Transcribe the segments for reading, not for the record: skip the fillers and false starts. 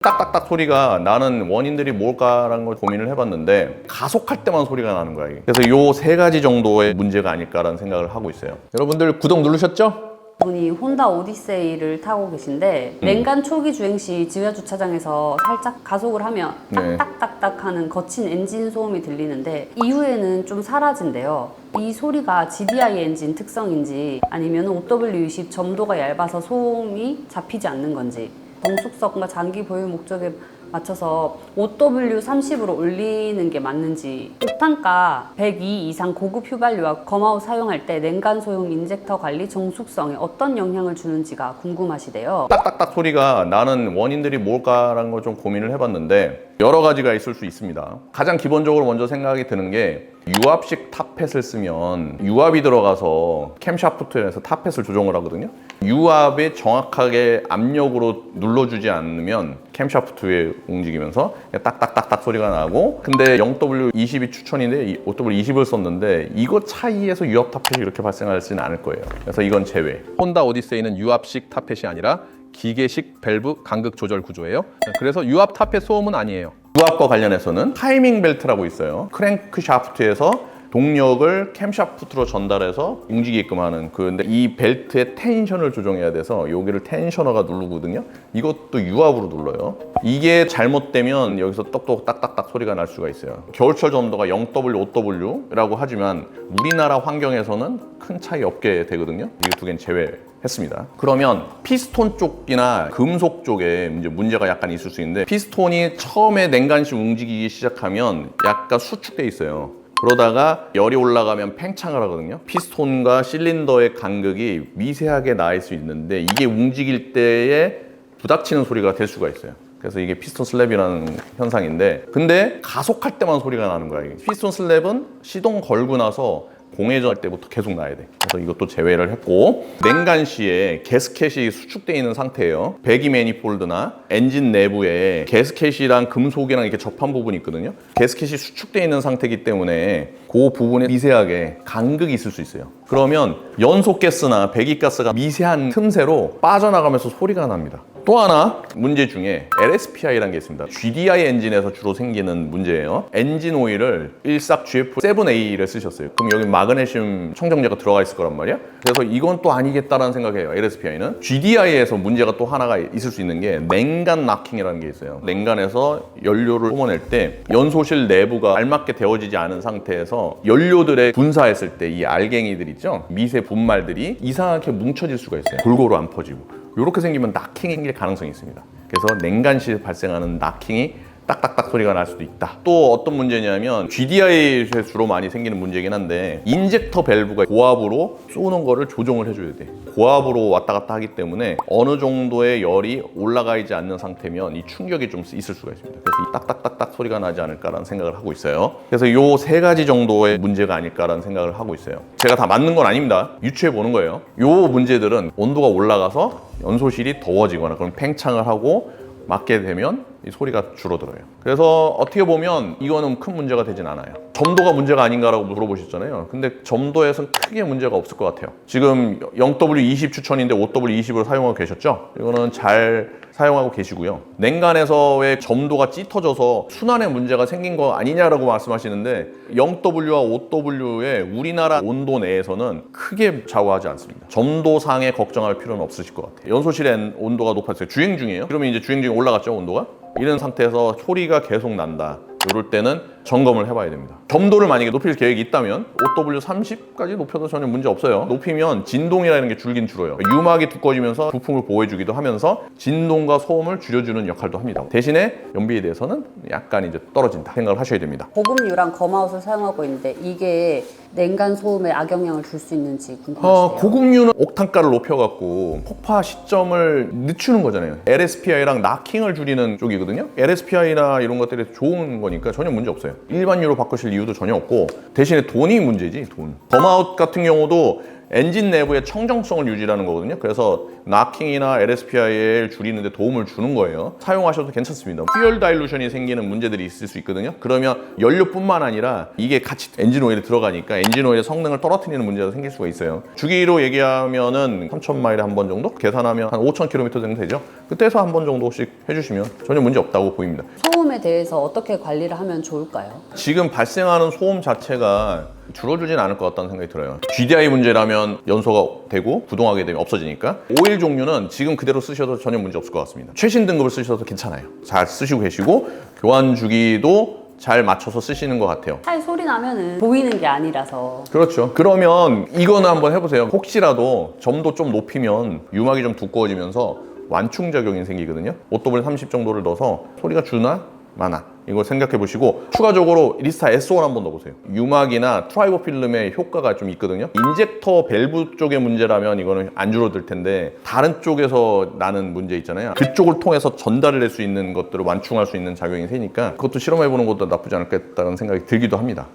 딱딱딱 소리가 나는 원인들이 뭘까라는 걸 고민을 해봤는데 가속할 때만 소리가 나는 거야 이게. 그래서 요 세 가지 정도의 문제가 아닐까라는 생각을 하고 있어요. 여러분들 구독 누르셨죠? 분이 혼다 오디세이를 타고 계신데 냉간 초기 주행 시 지하 주차장에서 살짝 가속을 하면 네. 딱딱딱딱 하는 거친 엔진 소음이 들리는데 이후에는 좀 사라진대요. 이 소리가 GDI 엔진 특성인지 아니면 OW20 점도가 얇아서 소음이 잡히지 않는 건지, 정숙성과 장기 보유 목적에 맞춰서 OW30으로 올리는 게 맞는지, 옥탄가 102 이상 고급 휘발유와 검아웃 사용할 때 냉간 소형 인젝터 관리 정숙성에 어떤 영향을 주는지가 궁금하시대요. 딱딱딱 소리가 나는 원인들이 뭘까라는 걸 좀 고민을 해봤는데 여러 가지가 있을 수 있습니다. 가장 기본적으로 먼저 생각이 드는 게 유압식 탑펫을 쓰면 유압이 들어가서 캠샤프트에서 탑펫을 조정을 하거든요. 유압에 정확하게 압력으로 눌러주지 않으면 캠샤프트에 움직이면서 딱딱딱딱 소리가 나고, 근데 0W20이 추천인데 OW20을 썼는데 이거 차이에서 유압 탑펫이 이렇게 발생하지는 않을 거예요. 그래서 이건 제외. 혼다 오디세이는 유압식 탑펫이 아니라 기계식 밸브 간극 조절 구조예요. 그래서 유압 탑펫 소음은 아니에요. 유압과 관련해서는 타이밍 벨트라고 있어요. 크랭크 샤프트에서 동력을 캠 샤프트로 전달해서 움직이게끔 하는, 근데 이 벨트의 텐션을 조정해야 돼서 여기를 텐셔너가 누르거든요. 이것도 유압으로 눌러요. 이게 잘못되면 여기서 똑똑 딱딱딱 소리가 날 수가 있어요. 겨울철 점도가 0W, 5W라고 하지만 우리나라 환경에서는 큰 차이 없게 되거든요. 이 두 개는 제외했습니다. 그러면 피스톤 쪽이나 금속 쪽에 이제 문제가 약간 있을 수 있는데, 피스톤이 처음에 냉간시 움직이기 시작하면 약간 수축돼 있어요. 그러다가 열이 올라가면 팽창을 하거든요. 피스톤과 실린더의 간극이 미세하게 나일 수 있는데 이게 움직일 때에 부닥치는 소리가 될 수가 있어요. 그래서 이게 피스톤 슬랩이라는 현상인데, 근데 가속할 때만 소리가 나는 거야. 이게. 피스톤 슬랩은 시동 걸고 나서 공회전할 때부터 계속 나야 돼. 그래서 이것도 제외를 했고, 냉간 시에 게스켓이 수축되어 있는 상태예요. 배기 매니폴드나 엔진 내부에 게스켓이랑 금속이랑 이렇게 접한 부분이 있거든요. 게스켓이 수축되어 있는 상태이기 때문에 그 부분에 미세하게 간극이 있을 수 있어요. 그러면 연소가스나 배기가스가 미세한 틈새로 빠져나가면서 소리가 납니다. 또 하나 문제 중에 LSPI라는 게 있습니다. GDI 엔진에서 주로 생기는 문제예요. 엔진 오일을 14GF7A를 쓰셨어요. 그럼 여기 마그네슘 청정제가 들어가 있을 거란 말이야. 그래서 이건 또 아니겠다라는 생각이에요. LSPI는. GDI에서 문제가 또 하나가 있을 수 있는 게 냉간 락킹이라는 게 있어요. 냉간에서 연료를 뿜어낼 때 연소실 내부가 알맞게 되어지지 않은 상태에서 연료들에 분사했을 때 이 알갱이들 있죠? 미세 분말들이 이상하게 뭉쳐질 수가 있어요. 골고루 안 퍼지고. 이렇게 생기면 락킹이 생길 가능성이 있습니다. 그래서 냉간 시에 발생하는 락킹이 딱딱딱 소리가 날 수도 있다. 또 어떤 문제냐면 GDI에 주로 많이 생기는 문제긴 한데, 인젝터 밸브가 고압으로 쏘는 거를 조정을 해줘야 돼. 고압으로 왔다 갔다 하기 때문에 어느 정도의 열이 올라가 있지 않는 상태면 이 충격이 좀 있을 수가 있습니다. 그래서 이 딱딱딱딱 소리가 나지 않을까라는 생각을 하고 있어요. 그래서 요 세 가지 정도의 문제가 아닐까라는 생각을 하고 있어요. 제가 다 맞는 건 아닙니다. 유추해 보는 거예요. 요 문제들은 온도가 올라가서 연소실이 더워지거나 그럼 팽창을 하고 맞게 되면 이 소리가 줄어들어요. 그래서 어떻게 보면 이거는 큰 문제가 되진 않아요. 점도가 문제가 아닌가라고 물어보셨잖아요. 근데 점도에서는 크게 문제가 없을 것 같아요. 지금 0W20 추천인데 5W20을 사용하고 계셨죠? 이거는 잘 사용하고 계시고요. 냉간에서의 점도가 짙어져서 순환에 문제가 생긴 거 아니냐라고 말씀하시는데, 0W와 5W의 우리나라 온도 내에서는 크게 좌우하지 않습니다. 점도상에 걱정할 필요는 없으실 것 같아요. 연소실의 온도가 높아졌어요. 주행 중이에요. 그러면 이제 주행 중에 올라갔죠, 온도가? 이런 상태에서 소리가 계속 난다. 이럴 때는 점검을 해봐야 됩니다. 점도를 만약에 높일 계획이 있다면 OW30까지 높여도 전혀 문제 없어요. 높이면 진동이라는 게 줄긴 줄어요. 유막이 두꺼워지면서 부품을 보호해주기도 하면서 진동과 소음을 줄여주는 역할도 합니다. 대신에 연비에 대해서는 약간 이제 떨어진다 생각을 하셔야 됩니다. 고급유랑 검아웃을 사용하고 있는데 이게 냉간 소음에 악영향을 줄 수 있는지 궁금하시대요. 고급유는 옥탄가를 높여갖고 폭파 시점을 늦추는 거잖아요. LSPI랑 락킹을 줄이는 쪽이거든요. LSPI나 이런 것들이 좋은 거니까 전혀 문제 없어요. 일반 유로 바꾸실 이유도 전혀 없고, 대신에 돈이 문제지, 돈. 검아웃 같은 경우도 엔진 내부의 청정성을 유지하는 거거든요. 그래서 나킹이나 LSPI를 줄이는 데 도움을 주는 거예요. 사용하셔도 괜찮습니다. 퓨얼 다일루션이 생기는 문제들이 있을 수 있거든요. 그러면 연료뿐만 아니라 이게 같이 엔진 오일에 들어가니까 엔진 오일의 성능을 떨어뜨리는 문제가 생길 수가 있어요. 주기로 얘기하면은 3,000마일에 한 번 정도? 계산하면 한 5,000km 정도 되죠. 그때에서 한 번 정도씩 해주시면 전혀 문제 없다고 보입니다. 소음에 대해서 어떻게 관리를 하면 좋을까요? 지금 발생하는 소음 자체가 줄어들진 않을 것 같다는 생각이 들어요. GDI 문제라면 연소가 되고 구동하게 되면 없어지니까 오일 종류는 지금 그대로 쓰셔도 전혀 문제 없을 것 같습니다. 최신 등급을 쓰셔도 괜찮아요. 잘 쓰시고 계시고 교환 주기도 잘 맞춰서 쓰시는 것 같아요. 차에 소리 나면은 보이는 게 아니라서. 그렇죠. 그러면 이거는 한번 해보세요. 혹시라도 점도 좀 높이면 유막이 좀 두꺼워지면서 완충작용이 생기거든요. 오토블 30 정도를 넣어서 소리가 주나 마나 이걸 생각해 보시고 추가적으로 리스타 S1 한번 넣어보세요. 유막이나 트라이버 필름의 효과가 좀 있거든요. 인젝터 밸브 쪽의 문제라면 이거는 안 줄어들 텐데 다른 쪽에서 나는 문제 있잖아요. 그쪽을 통해서 전달을 낼 수 있는 것들을 완충할 수 있는 작용이 되니까 그것도 실험해 보는 것도 나쁘지 않겠다는 생각이 들기도 합니다.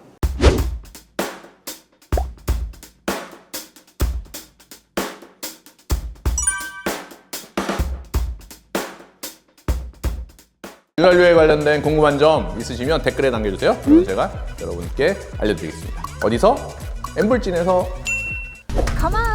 유관료에 관련된 궁금한 점 있으시면 댓글에 남겨주세요. 그럼 제가 여러분께 알려드리겠습니다. 어디서? 엠블진에서 Come on!